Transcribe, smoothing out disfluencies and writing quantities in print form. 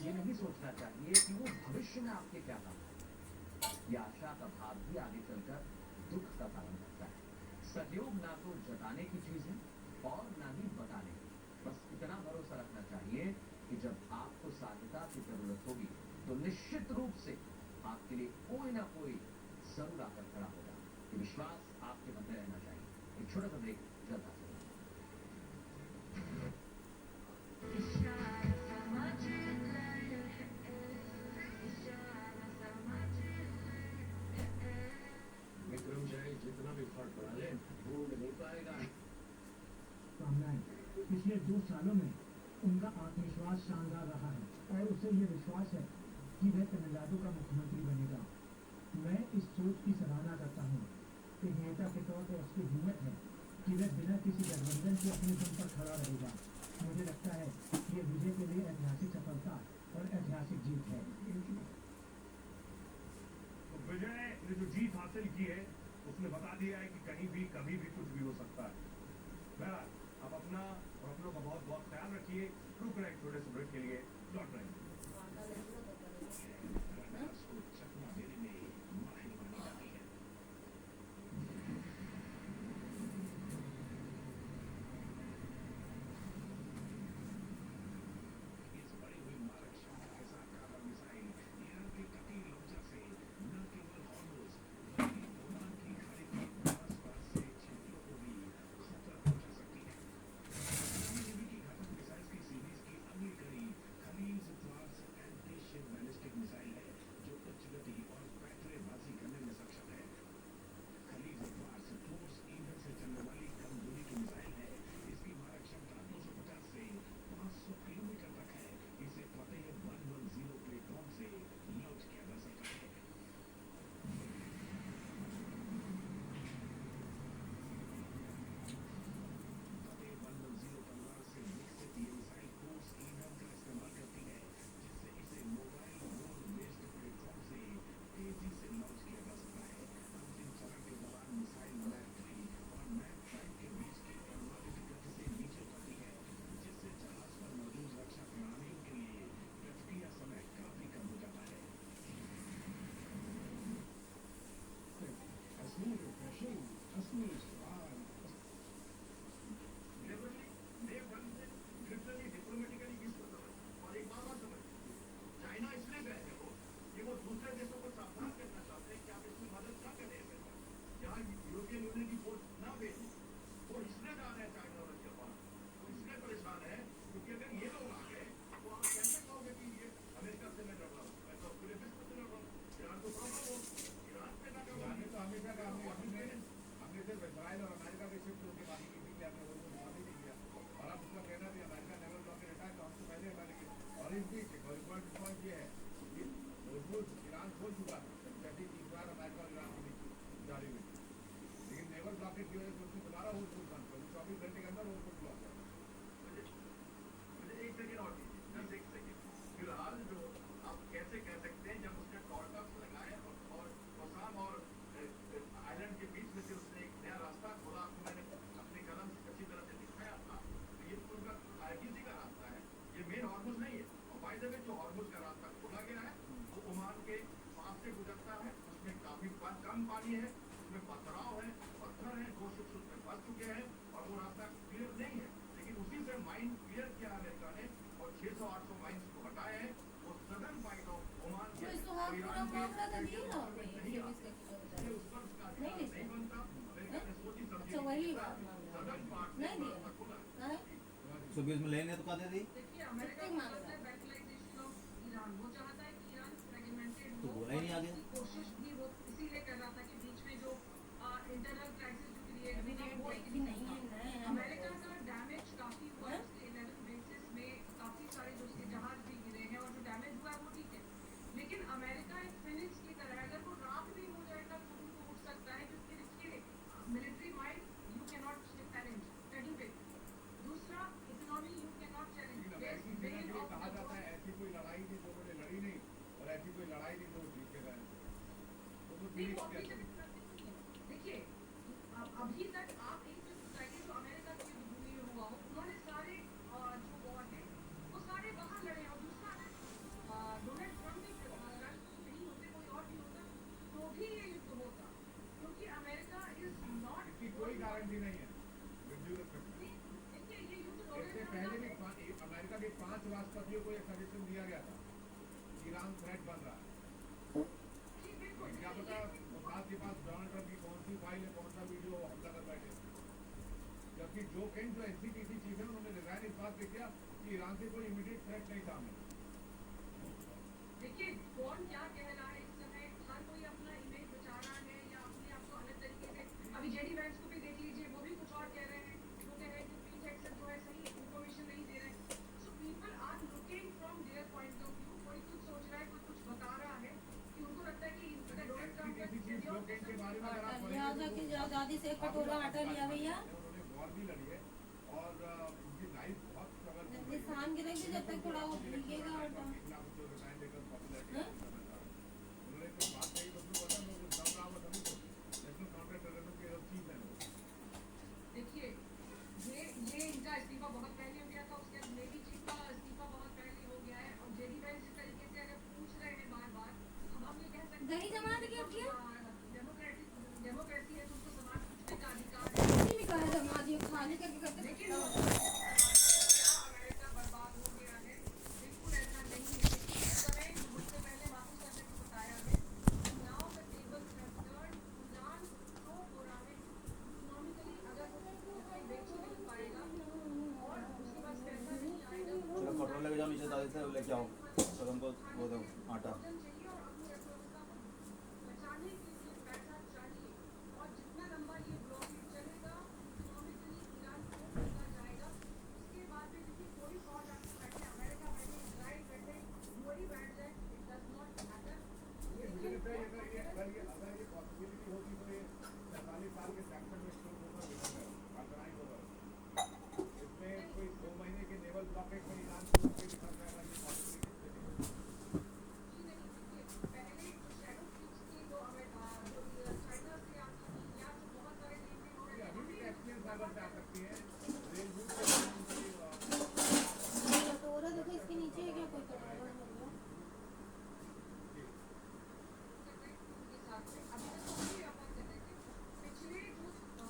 ये नहीं सोचना चाहिए कि वो भविष्य में आपके क्या काम है। ये आशा का भाव भी आगे चलकर दुख का कारण बनता है। सहयोग ना तो जताने की चीज है और ना ही बताने की। बस इतना भरोसा रखना चाहिए कि जब आपको सहायता की जरूरत होगी तो निश्चित रूप से आपके लिए कोई ना कोई जरूर आकर खड़ा होगा। ये विश्वास आपके मन में रहना चाहिए। एक छोटा सा ब्रेक, जल्द हाजिर होंगे। विक्रम चाहे जितना भी फर्क बना ले ढूंढ नहीं पाएगा। कामनाएं पिछले 2 सालों में उनका आत्मविश्वास शानदार रहा है और उसे ये विश्वास है कि वह तमिलनाडु का मुख्यमंत्री बनेगा। मैं इस सोच की सराहना करता हूँ कि नेता के तौर पर उसकी हिम्मत है कि वह बिना किसी गठबंधन के अपने दम पर खड़ा रहेगा। मुझे लगता है कि यह विजय के लिए ऐतिहासिक सफलता और ऐतिहासिक जीत है। तो विजय ने जो जीत हासिल की है उसने बता दिया है कि कहीं भी कभी भी कुछ भी हो सकता है। बहरहाल आप अपना और अपनों का बहुत बहुत ख्याल रखिए। रुक रहे छोटे से ब्रेक के लिए, लौट रहे हैं। सुबह में लेने तो कहा दे दी तो बोला ही नहीं आगे। कोशिश भी वो इसीलिए कर रहा था कि बीच में जो इंटरनल क्राइसिस जो क्रिएट हुआ वो एक नहीं है। अमेरिका का डैमेज काफी हुआ है, उसके 11 बेसिस में काफी सारे जो उसके जहाज भी गिरे हैं और जो डैमेज हुआ है वो ठीक है, लेकिन अमेरिका एक फिनिक्स की तरह अगर वो रात भी हो जाएगा तो उठ सकता है, क्योंकि इसके military mind you can not challenge कहीं पे। दूसरा economy you can not challenge. कहा जाता है ऐसी कोई लड़ाई नहीं जो उन्होंने लड़ी नहीं और ऐसी कोई लड़ाई नहीं जो जीत के गए। भी नहीं है with due respect. देखिए ये युद्ध इससे पहले भी अमेरिका के 5 राष्ट्रपतियों को एक सजेशन दिया गया था ईरान थ्रेट बन रहा है, बिल्कुल क्या पता मोसाद के पास डोनाल्ड ट्रंप की कौन सी फाइल है, कौन सा वीडियो वो हमला कर बैठे। जबकि जो केंट जो एनसीपीसी चीफ है उन्होंने रिजाइन इस बात पे किया कि ईरान से कोई इमीडिएट थ्रेट नहीं था हमें। देखिए कौन क्या कह रहा है इस समय, हर कोई अपना इमेज बचा रहा है या अपने आप को अलग तरीके से। अभी जेडी वैंस को भी देख लीजिए, वो भी कुछ और कह रहे हैं, वो कह रहे हैं कि पीट एक्सेस जो है सही इन्फॉर्मेशन नहीं दे रहे। So people are looking from their point of view, कोई कुछ सोच रहा है, कोई कुछ बता रहा है कि उनको लगता है कि अगर डोनाल्ड ट्रंप एनसीपीसी चीफ जो केंट के बारे में अगर आप यहाँ जाके आजादी से कटोरा हटा लिया भैया। उन्होंने वॉर भी लड़ी है और उनकी लाइफ बहुत स्ट्रगल हो गई। निशान गिरेंगे जब तक थोड़ा वो भीगेगा और उन्होंने कोई बात कही तो उसमें पता नहीं दम रहा हुआ तभी नेशनल काउंटर टेररिज्म के चीफ है वो। देखिए ये इनका इस्तीफा बहुत पहले हो गया था, उसके बाद नेवी चीफ का इस्तीफा बहुत पहले हो गया है। और जेडी वैंस जिस तरीके से अगर पूछ रहे हैं बार बार, तो हम ये कह सकते हैं दही जमा के क्या किया? डेमोक्रेसी है, तुमको समाज पूछने का अधिकार है। किसी भी कहा जमा दिए खाने का क्या करते लेकिन अमेरिका बर्बाद हो गया है, बिल्कुल ऐसा नहीं है। इस समय मुझसे पहले बाबू सर ने भी बताया है, now the table has turned, Iran तो पुराने इकोनॉमिकली अगर कोई बेच नहीं पाएगा और उसके पास पैसा नहीं आएगा, चलो कटोरा लेके जाओ नीचे दादी से लेके आओ, तो हमको वो दो आटा। भोजन चाहिए और अपनी अर्थव्यवस्था को बचाने के लिए पैसा चाहिए। और जितना लंबा ये ब्लॉकेज चलेगा, इकोनॉमिकली ईरान को होता जाएगा। उसके बाद भी देखिए कोई सॉल्ट आपको बैठे, अमेरिका बैठे, इजराइल बैठे, यूएई बैठ जाए, इट डज नॉट मैटर। मुझे लगता है ये अगर ये पॉसिबिलिटी होती तो ये 45 साल के सैंक्शन में शुरू होकर निकल गए ऑर्गेनाइज होगा। इसमें कोई 2 महीने के नेवल ब्लॉकेज में ईरान को भी कर जाएगा, ये पॉसिबिलिटी जी नहीं, देखिए पहले जो शैडो ट्रिप्स थी, जो चाइना से आती थी या जो बहुत सारे लेन देन हो रहे अभी भी थे, एक्सपीरियंस अगर जा सकती है